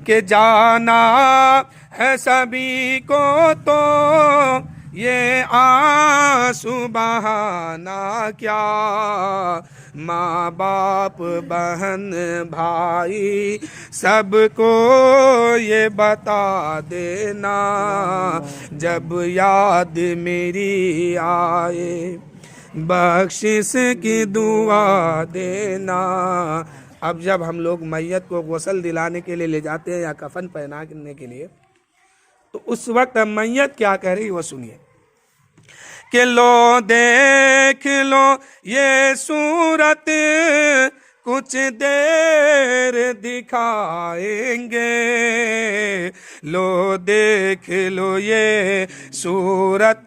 कि जाना है सभी को तो ये आंसू बहाना क्या। माँ बाप बहन भाई सबको ये बता देना, जब याद मेरी आए बख्शिश की दुआ देना। अब जब हम लोग मैयत को गुस्ल दिलाने के लिए ले जाते हैं या कफन पहनाने के लिए, तो उस वक्त मैयत क्या कह रही वो सुनिए कि लो देख लो ये सूरत कुछ देर दिखाएंगे, लो देख लो ये सूरत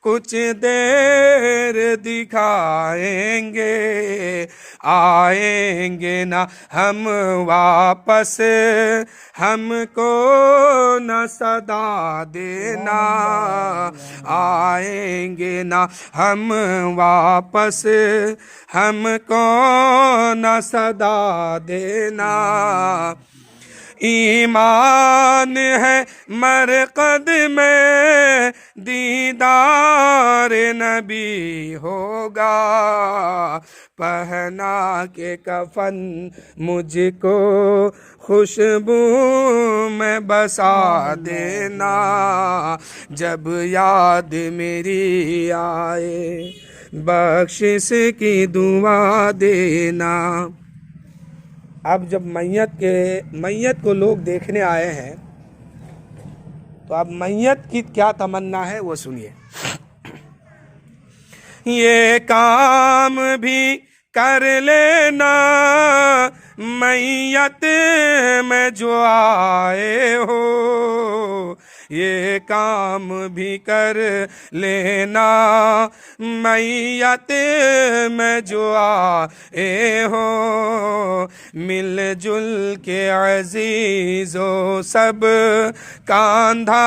कुछ देर दिखाएंगे, आएंगे ना हम वापस हमको न सदा देना, आएंगे ना हम वापस हमको न सदा देना। ईमान है मरकद में दीदार नबी होगा, पहना के कफन मुझको खुशबू में बसा देना, जब याद मेरी आए बख्शिश की दुआ देना। अब जब मैयत को लोग देखने आए हैं, तो अब मैयत की क्या तमन्ना है वो सुनिए। ये काम भी कर लेना मैयत में जो आए हो, ये काम भी कर लेना मैयत में जो आए हो, मिलजुल के अजीजो सब कांधा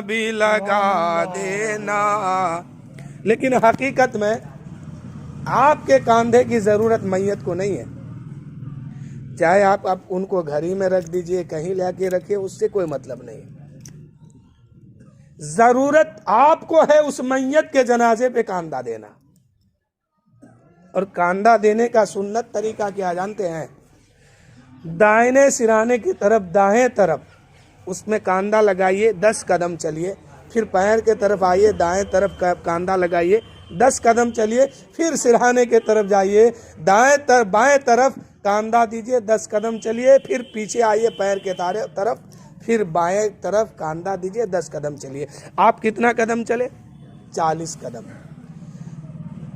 भी लगा देना। लेकिन हकीकत में आपके कांधे की जरूरत मैयत को नहीं है। चाहे आप उनको घर ही में रख दीजिए, कहीं लाके रखिए, उससे कोई मतलब नहीं है। जरूरत आपको है उस मैयत के जनाजे पे कांधा देना। और कांधा देने का सुन्नत तरीका क्या जानते हैं? दाहिने सिराने की तरफ दाएं तरफ उसमें कांधा लगाइए, 10 कदम चलिए, फिर पैर के तरफ आइए, दाएं तरफ कांधा लगाइए, 10 कदम चलिए, फिर सिरहाने के तरफ जाइए, बाएं तरफ कांधा दीजिए, 10 कदम चलिए, फिर पीछे आइए पैर के तरफ, फिर बाएं तरफ कांधा दीजिए, 10 कदम चलिए। आप कितना कदम चले? 40 कदम।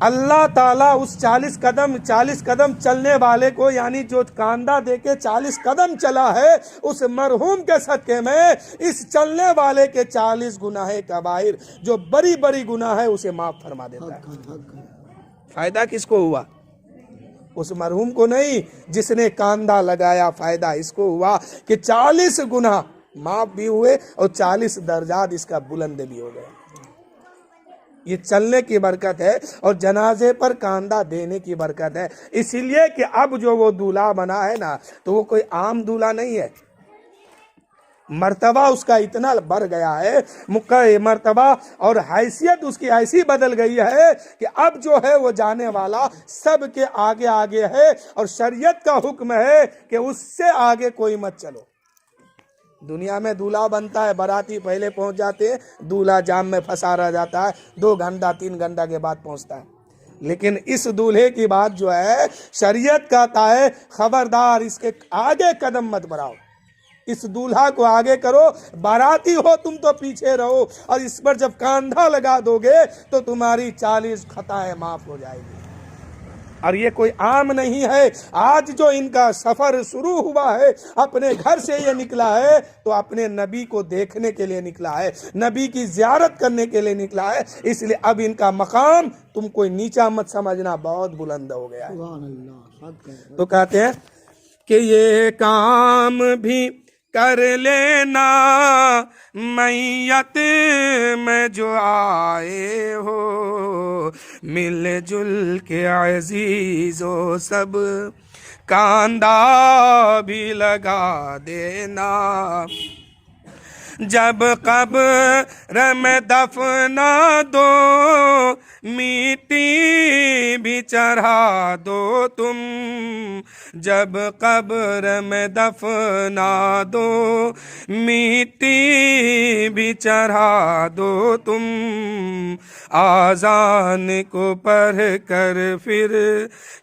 अल्लाह ताला उस 40 कदम चलने वाले को, यानी जो कांधा देके 40 कदम चला है, उस मरहूम के सदके में इस चलने वाले के 40 गुनाह कबाइर, जो बड़ी बड़ी गुनाह है, उसे माफ फरमा देता है। फायदा किसको हुआ? उस मरहूम को नहीं जिसने कांधा लगाया। फायदा इसको हुआ कि 40 गुनाह माफ भी हुए और 40 दर्जात इसका बुलंद भी हो गया। ये चलने की बरकत है और जनाजे पर कांधा देने की बरकत है। इसीलिए कि अब जो वो दूल्हा बना है ना, तो वो कोई आम दूल्हा नहीं है। मर्तबा उसका इतना बढ़ गया है, मर्तबा और हैसियत उसकी ऐसी बदल गई है कि अब जो है वो जाने वाला सबके आगे आगे है। और शरीयत का हुक्म है कि उससे आगे कोई मत चलो। दुनिया में दूल्हा बनता है, बाराती पहले पहुंच जाते हैं, दूल्हा जाम में फंसा रह जाता है, 2 घंटा 3 घंटा के बाद पहुंचता है। लेकिन इस दूल्हे की बात जो है, शरीयत कहता है खबरदार इसके आगे कदम मत बढ़ाओ, इस दूल्हा को आगे करो, बाराती हो तुम तो पीछे रहो, और इस पर जब कांधा लगा दोगे तो तुम्हारी 40 खताएं माफ हो जाएगी। और ये कोई आम नहीं है। आज जो इनका सफर शुरू हुआ है, अपने घर से ये निकला है तो अपने नबी को देखने के लिए निकला है, नबी की जियारत करने के लिए निकला है। इसलिए अब इनका मकाम तुम कोई नीचा मत समझना, बहुत बुलंद हो गया है। तो कहते हैं कि ये काम भी कर लेना मैयत में जो आए हो, मिलजुल के अजीजो सब कांदा भी लगा देना। जब कब्र में दफना दो मिट्टी भी चढ़ा दो तुम। जब कब्र में दफना दो मिट्टी भी चढ़ा दो तुम। आज़ान को पढ़ कर फिर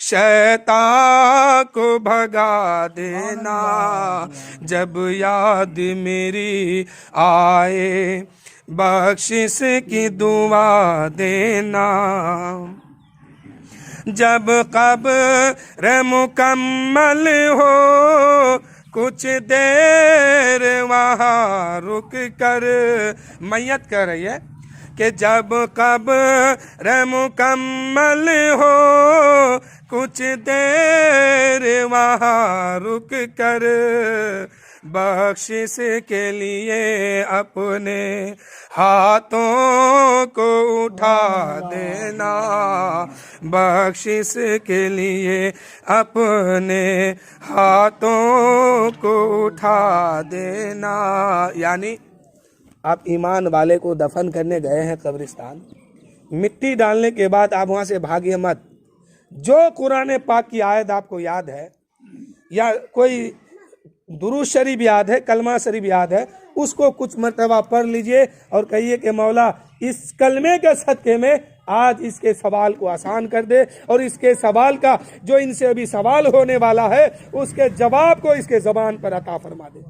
शैतान को भगा देना। जब याद मेरी आए बख्शिश की दुआ देना। जब कब्र मुकम्मल हो कुछ देर वहाँ रुक कर, मैयत कर रही है कि जब कब्र मुकम्मल हो कुछ देर वहाँ रुक कर बख्शिश के लिए अपने हाथों को उठा देना। बख्शिश के लिए अपने हाथों को उठा देना। यानी आप ईमान वाले को दफन करने गए हैं कब्रिस्तान, मिट्टी डालने के बाद आप वहां से भागिए मत। जो कुरान पाक की आयत आपको याद है या कोई दुरूद शरीफ याद है, कलमा शरीफ याद है, उसको कुछ मरतबा पढ़ लीजिए और कहिए कि मौला इस कलमे के सदक़े में आज इसके सवाल को आसान कर दे और इसके सवाल का जो इनसे अभी सवाल होने वाला है उसके जवाब को इसके ज़बान पर अता फरमा दे।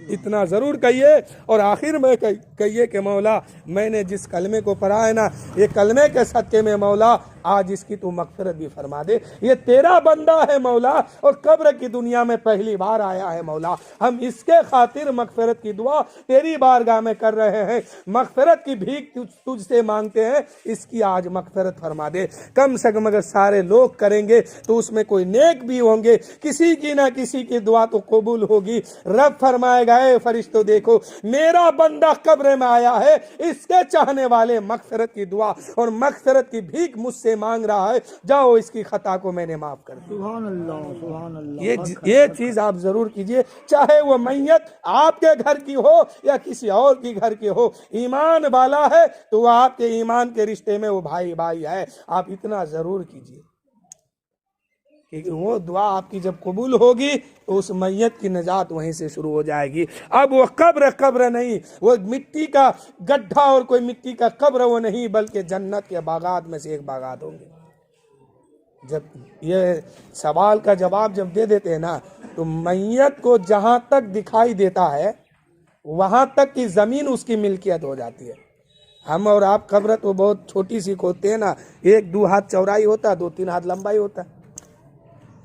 इतना ज़रूर कहिए और आखिर में कहिए कि मौला मैंने जिस कलमे को पढ़ा है ना, ये कलमे के सदक़े में मौला आज इसकी तू मग़फ़िरत भी फरमा दे। ये तेरा बंदा है मौला और कब्र की दुनिया में पहली बार आया है मौला। हम इसके खातिर मग़फ़िरत की दुआ तेरी बारगाह में कर रहे हैं। मग़फ़िरत की भीख तुझसे मांगते हैं, इसकी आज मग़फ़िरत फरमा दे। कम से कम अगर सारे लोग करेंगे तो उसमें कोई नेक भी होंगे, किसी की ना किसी की दुआ तो कबूल होगी। रब फरमाएगा ए फरिश्तों देखो मेरा बंदा कब्र में आया है, इसके चाहने वाले मग़फ़िरत की दुआ और मग़फ़िरत की भीख मुझसे मांग रहा है, जाओ इसकी खता को मैंने माफ कर दिया। सुभान अल्लाह, सुभान अल्लाह। ये चीज आप जरूर कीजिए, चाहे वो मैयत आपके घर की हो या किसी और की घर की हो। ईमान वाला है तो वो आपके ईमान के रिश्ते में वो भाई भाई है। आप इतना जरूर कीजिए कि वो दुआ आपकी जब कबूल होगी तो उस मैयत की निजात वहीं से शुरू हो जाएगी। अब वो कब्र नहीं, वो मिट्टी का गड्ढा और कोई मिट्टी का कब्र वो नहीं, बल्कि जन्नत के बागात में से एक बागात होंगे। जब ये सवाल का जवाब जब दे देते हैं ना, तो मैयत को जहां तक दिखाई देता है वहां तक की जमीन उसकी मिल्कियत हो जाती है। हम और आप कब्र तो बहुत छोटी सी खोदते हैं ना, 1-2 हाथ चौड़ाई होता है, 2-3 हाथ लंबाई होता है।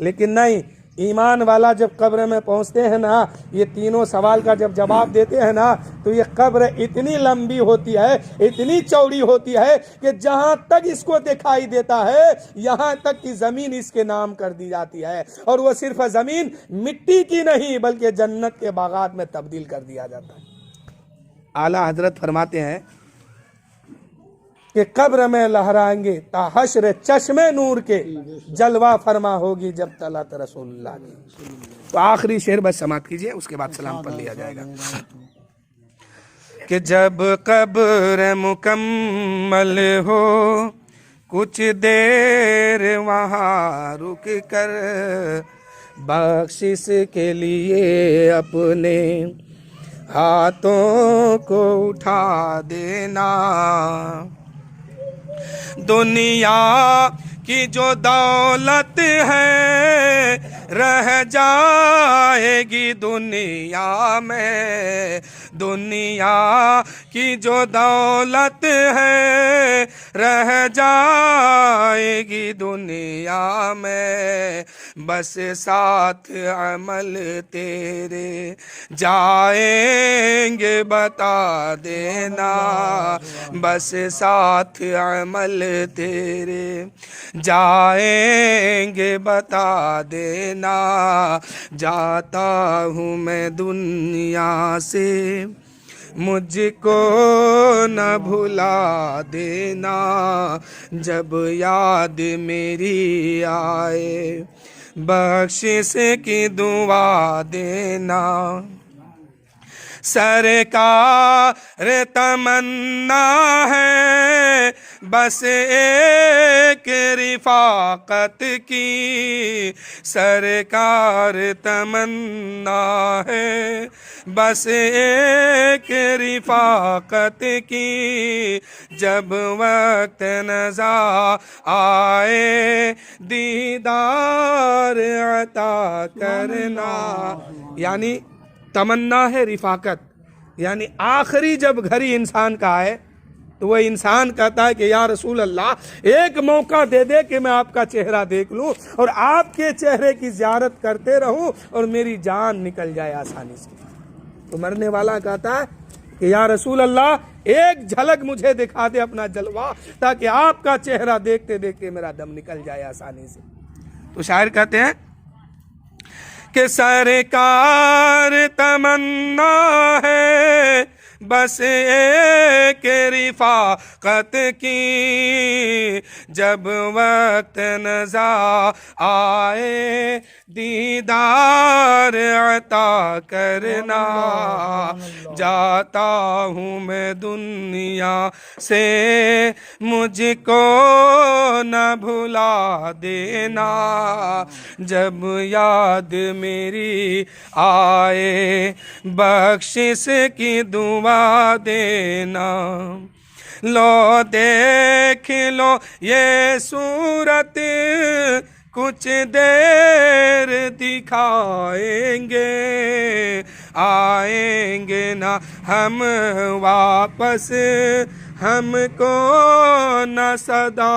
लेकिन नहीं, ईमान वाला जब कब्र में पहुंचते हैं ना, ये तीनों सवाल का जब जवाब देते हैं ना, तो ये कब्र इतनी लंबी होती है, इतनी चौड़ी होती है कि जहां तक इसको दिखाई देता है यहां तक की जमीन इसके नाम कर दी जाती है। और वो सिर्फ जमीन मिट्टी की नहीं बल्कि जन्नत के बागात में तब्दील कर दिया जाता है। आला हजरत फरमाते हैं कि कब्र में लहराएंगे ताहश्र चश्मे नूर के, जलवा फरमा होगी जब तलत रसूलुल्लाह की। तो आखिरी शेर बस समाप्त कीजिए, उसके बाद सलाम पढ़ लिया जाएगा कि जब कब्र मुकम्मल हो कुछ देर वहाँ रुक कर बख्शिश के लिए अपने हाथों को उठा देना। दुनिया की जो दौलत है रह जाएगी दुनिया में। दुनिया की जो दौलत है रह जाएगी दुनिया में। बस साथ अमल तेरे जाएंगे बता देना। बस साथ अमल तेरे जाएंगे बता देना। जाता हूँ मैं दुनिया से मुझको न भुला देना। जब याद मेरी आए बख्शिश की दुआ देना। सरकार तमन्ना है बस एक रिफाकत की, सरकार तमन्ना है बस एक रिफाकत की, जब वक्त नज़र आए दीदार अता करना। यानी तमन्ना है रिफाकत, यानी आखिरी जब घड़ी इंसान का आए तो वह इंसान कहता है कि या रसूल अल्लाह एक मौका दे दे कि मैं आपका चेहरा देख लूं और आपके चेहरे की ज़ियारत करते रहूं और मेरी जान निकल जाए आसानी से। तो मरने वाला कहता है कि या रसूल अल्लाह एक झलक मुझे दिखा दे अपना जलवा, ताकि आपका चेहरा देखते देखते मेरा दम निकल जाए आसानी से। तो शायर कहते हैं कि सरकार तमन्ना है बस एक रिफाकत की, जब वक्त नज़र आए दीदार अता करना। जाता हूँ मैं दुनिया से मुझको न भुला देना, जब याद मेरी आए बख्शिश की दुआ देना। लो देख लो ये सूरत कुछ देर दिखाएंगे, आएंगे ना हम वापस हमको न सदा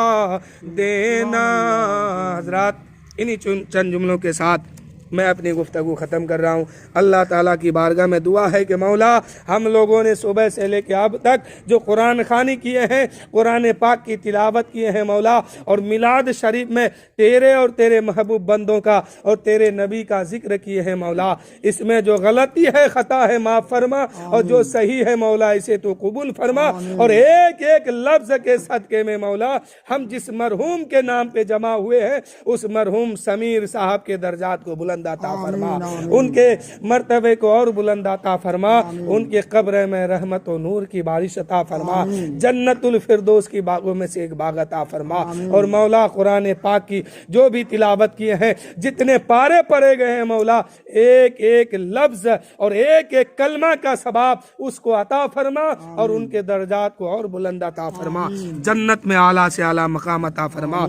देना। हज़रात इन्हीं चंद जुमलों के साथ मैं अपनी गुफ्तगू ख़त्म कर रहा हूँ। अल्लाह ताला की बारगाह में दुआ है कि मौला हम लोगों ने सुबह से लेकर अब तक जो कुरान खानी किए हैं, कुरान पाक की तिलावत किए हैं मौला, और मिलाद शरीफ में तेरे और तेरे महबूब बंदों का और तेरे नबी का जिक्र किए हैं मौला, इसमें जो गलती है ख़ता है माफ़ फरमा, और जो सही है मौला इसे तो कबूल फरमा। और एक एक लफ्ज़ के सदक़े में मौला हम जिस मरहूम के नाम पे जमा हुए हैं उस मरहूम समीर साहब के दर्जात को बुलंद अता फरमा, उनके मर्तबे को और बुलंद अता फरमा, उनके कब्र में रहमत और नूर की बारिश अता फरमा, जन्नतुल फिरदौस की बागों में से एक बाग अता फरमा। और मौला कुरान पाक की जो भी तिलावत किए हैं, जितने पारे पढ़े गए हैं मौला, एक एक लफ्ज और एक एक कलमा का सवाब उसको अता फरमा और उनके दर्जात को और बुलंद अता फरमा, जन्नत में आला से आला मकाम अता फरमा।